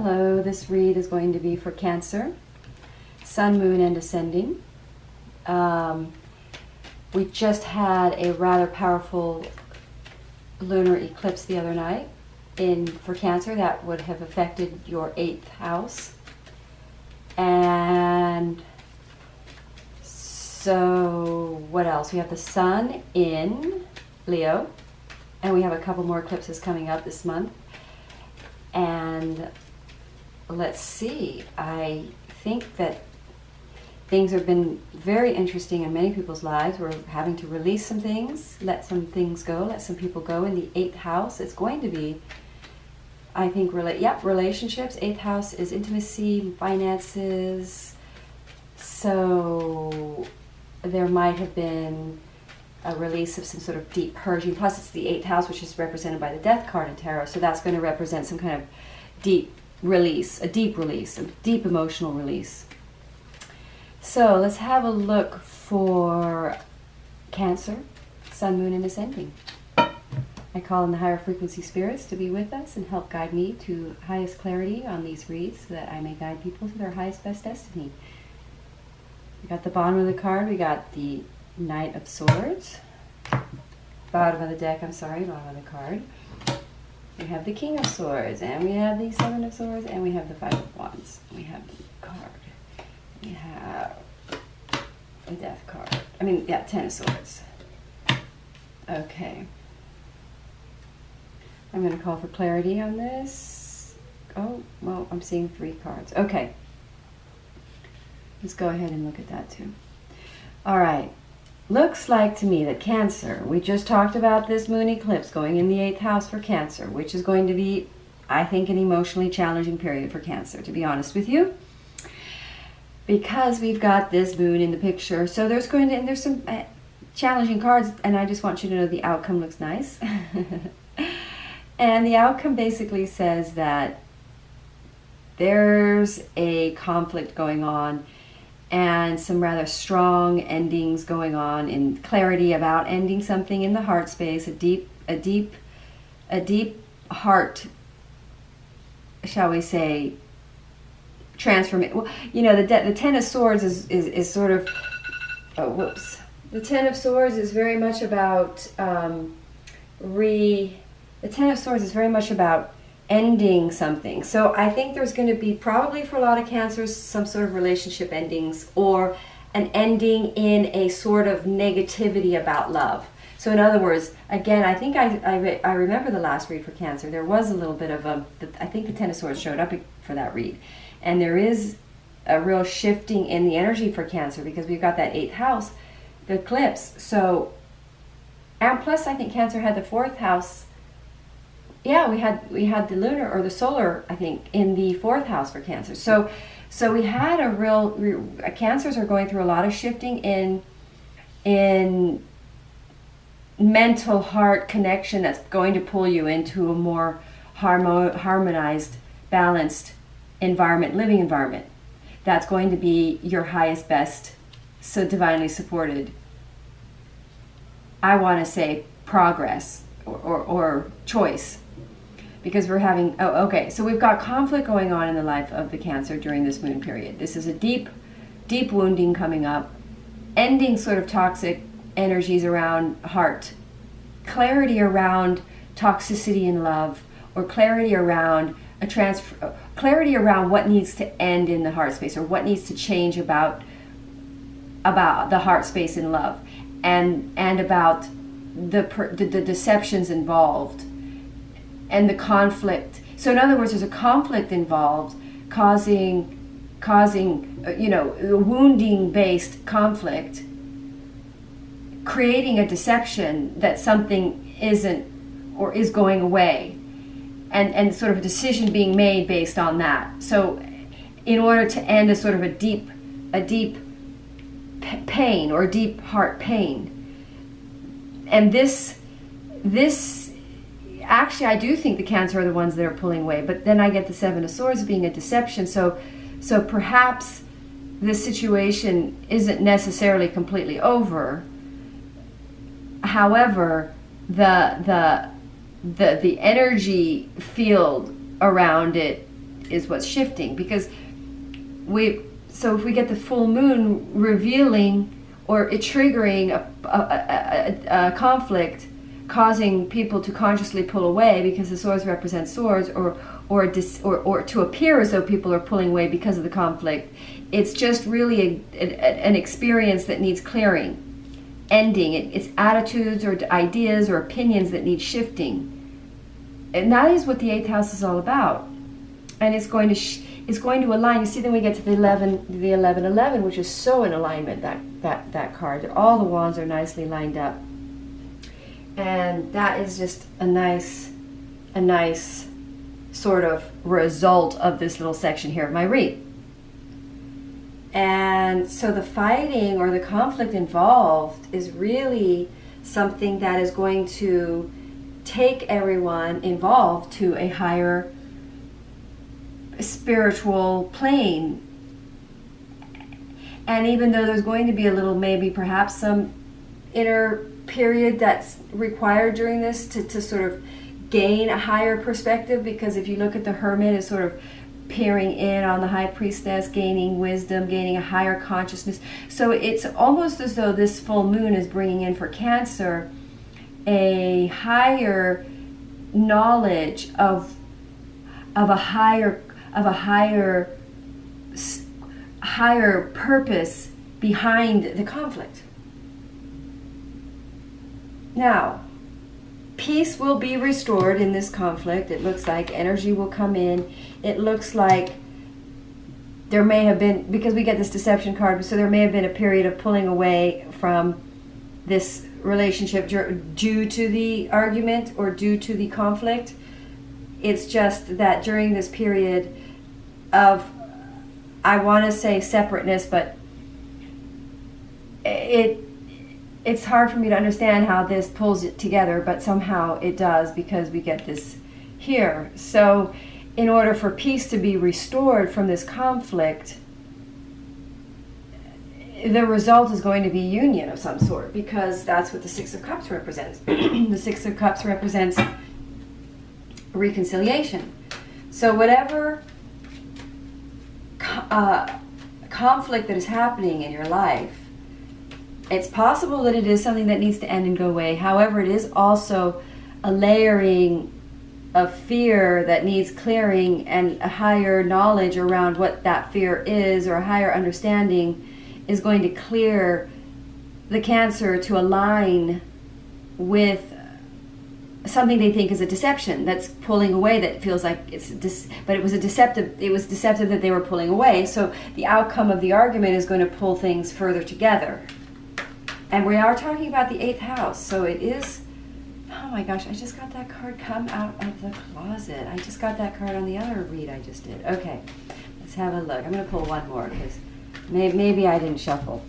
Hello, this read is going to be for Cancer, Sun, Moon, and Ascending. We just had a rather powerful lunar eclipse the other night for Cancer that would have affected your 8th house. And so what else? We have the Sun in Leo, and we have a couple more eclipses coming up this month. And let's see, I think that things have been very interesting in many people's lives. We're having to release some things, let some things go, let some people go in the 8th house. It's going to be, I think, relationships. 8th house is intimacy, finances. So there might have been a release of some sort of deep purging. Plus it's the 8th house, which is represented by the Death card in Tarot. So that's going to represent some kind of deep release, a deep emotional release. So let's have a look for Cancer, Sun, Moon, and Ascending. I call in the higher frequency spirits to be with us and help guide me to highest clarity on these reads so that I may guide people to their highest best destiny. We got the bottom of the card, we got the Knight of Swords. Bottom of the deck, bottom of the card. We have the King of Swords, and we have the Seven of Swords, and we have the Five of Wands. We have the card. We have the Death card. Ten of Swords. Okay. I'm going to call for clarity on this. Oh, well, I'm seeing 3 cards. Okay. Let's go ahead and look at that too. All right. Looks like to me that Cancer, we just talked about this moon eclipse going in the 8th house for Cancer, which is going to be, I think, an emotionally challenging period for Cancer, to be honest with you. Because we've got this moon in the picture. So there's some challenging cards, and I just want you to know the outcome looks nice. And the outcome basically says that there's a conflict going on and some rather strong endings going on in clarity about ending something in the heart space, a deep heart, shall we say, transformation. Well, you know, the Ten of Swords is sort of, the Ten of Swords is very much about the Ten of Swords is very much about ending something. So I think there's going to be, probably for a lot of Cancers, some sort of relationship endings or an ending in a sort of negativity about love. So in other words, again, I think I remember the last read for Cancer. There was a little bit of I think the Ten of Swords showed up for that read. And there is a real shifting in the energy for Cancer because we've got that 8th house, the eclipse. So, and plus I think Cancer had the 4th house. Yeah, we had the lunar or the solar, I think, in the 4th house for Cancer. So we had a real Cancers are going through a lot of shifting in mental heart connection that's going to pull you into a more harmonized, balanced environment, living environment. That's going to be your highest, best, so divinely supported, I want to say, progress or choice. Because we're having, so we've got conflict going on in the life of the Cancer during this moon period. This is a deep wounding coming up, ending sort of toxic energies around heart, clarity around toxicity in love, or clarity around clarity around what needs to end in the heart space, or what needs to change about the heart space in love, and about the deceptions involved. And the conflict. So in other words, there's a conflict involved causing a wounding-based conflict, creating a deception that something isn't or is going away, and sort of a decision being made based on that. So in order to end a sort of a deep pain or deep heart pain. And this actually, I do think the Cancer are the ones that are pulling away, but then I get the Seven of Swords being a deception. So perhaps this situation isn't necessarily completely over. However, the energy field around it is what's shifting, because so if we get the full moon revealing or it triggering a conflict, causing people to consciously pull away because the swords represent swords, or to appear as though people are pulling away because of the conflict, it's just really an experience that needs clearing, ending. It's attitudes or ideas or opinions that need shifting. And that is what the 8th house is all about. And it's going to align. You see, then we get to the 11, which is so in alignment, that card. All the wands are nicely lined up. And that is just a nice sort of result of this little section here of my read. And so the fighting or the conflict involved is really something that is going to take everyone involved to a higher spiritual plane. And even though there's going to be a little, maybe perhaps some inner period that's required during this to sort of gain a higher perspective, because if you look at the Hermit as sort of peering in on the High Priestess, gaining wisdom, gaining a higher consciousness. So it's almost as though this full moon is bringing in for Cancer a higher knowledge of a higher purpose behind the conflict. Now, peace will be restored in this conflict. It looks like energy will come in. It looks like there may have been, because we get this deception card, so there may have been a period of pulling away from this relationship due to the argument or due to the conflict. It's just that during this period of, I want to say separateness, but it's hard for me to understand how this pulls it together, but somehow it does, because we get this here. So in order for peace to be restored from this conflict, the result is going to be union of some sort, because that's what the Six of Cups represents. The Six of Cups represents reconciliation. So whatever conflict that is happening in your life, it's possible that it is something that needs to end and go away. However, it is also a layering of fear that needs clearing, and a higher knowledge around what that fear is, or a higher understanding is going to clear the Cancer to align with something they think is a deception that's pulling away, that feels like it's but it was deceptive that they were pulling away. So the outcome of the argument is going to pull things further together. And we are talking about the 8th house, so it is, oh my gosh, I just got that card come out of the closet. I just got that card on the other read I just did. Okay, let's have a look. I'm going to pull one more, because maybe I didn't shuffle.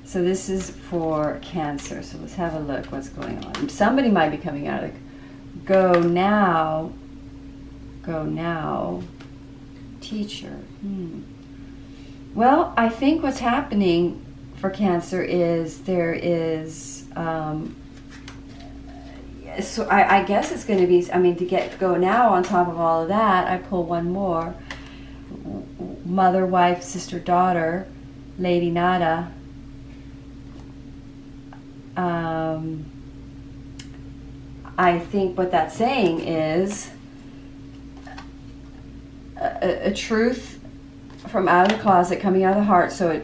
So this is for Cancer, so let's have a look what's going on. Somebody might be coming out of the, go now, teacher. Well, I think what's happening for Cancer is there is, so I guess it's going to be, I mean, to go now on top of all of that, I pull one more. Mother, wife, sister, daughter, Lady Nada. I think what that's saying is a truth from out of the closet coming out of the heart. So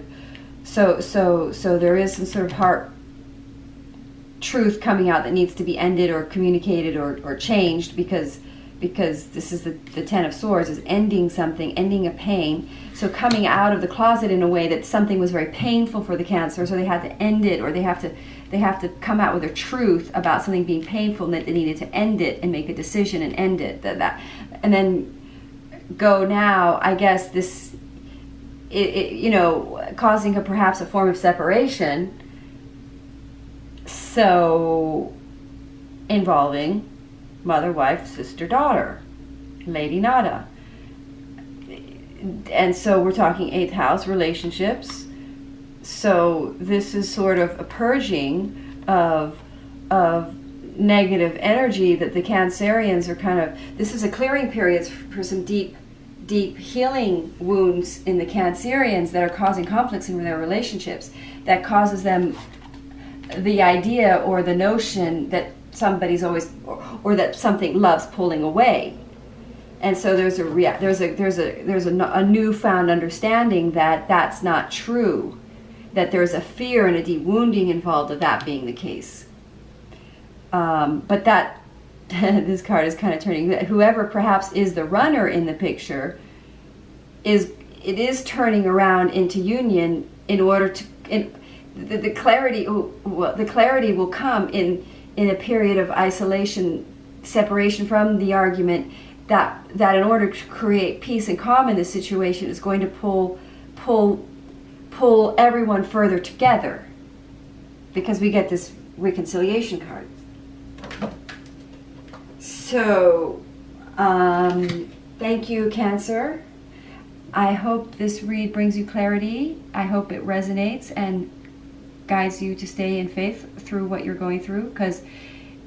there is some sort of heart truth coming out that needs to be ended or communicated or changed, because this is the Ten of Swords, is ending something, ending a pain. So coming out of the closet in a way that something was very painful for the Cancer, so they had to end it, or they have to come out with a truth about something being painful, and that they needed to end it and make a decision and end it. And then go now, I guess this, causing perhaps a form of separation. So involving mother, wife, sister, daughter, Lady Nada. And so we're talking 8th house, relationships. So this is sort of a purging of negative energy that the Cancerians are kind of, this is a clearing period for some deep healing wounds in the Cancerians that are causing conflicts in their relationships, that causes them the idea or the notion that somebody's always, or that something loves pulling away. And so there's a newfound understanding that that's not true, that there's a fear and a deep wounding involved of that being the case. But that this card is kind of turning, whoever perhaps is the runner in the picture is turning around into union in order to, the clarity will come in a period of isolation, separation from the argument, that in order to create peace and calm in the situation is going to pull everyone further together, because we get this reconciliation card. So, thank you, Cancer. I hope this read brings you clarity. I hope it resonates and guides you to stay in faith through what you're going through, because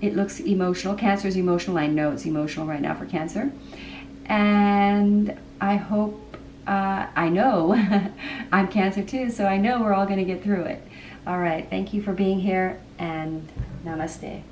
it looks emotional. Cancer is emotional. I know it's emotional right now for Cancer. And I hope, I know, I'm Cancer too, so I know we're all going to get through it. All right, thank you for being here, and namaste.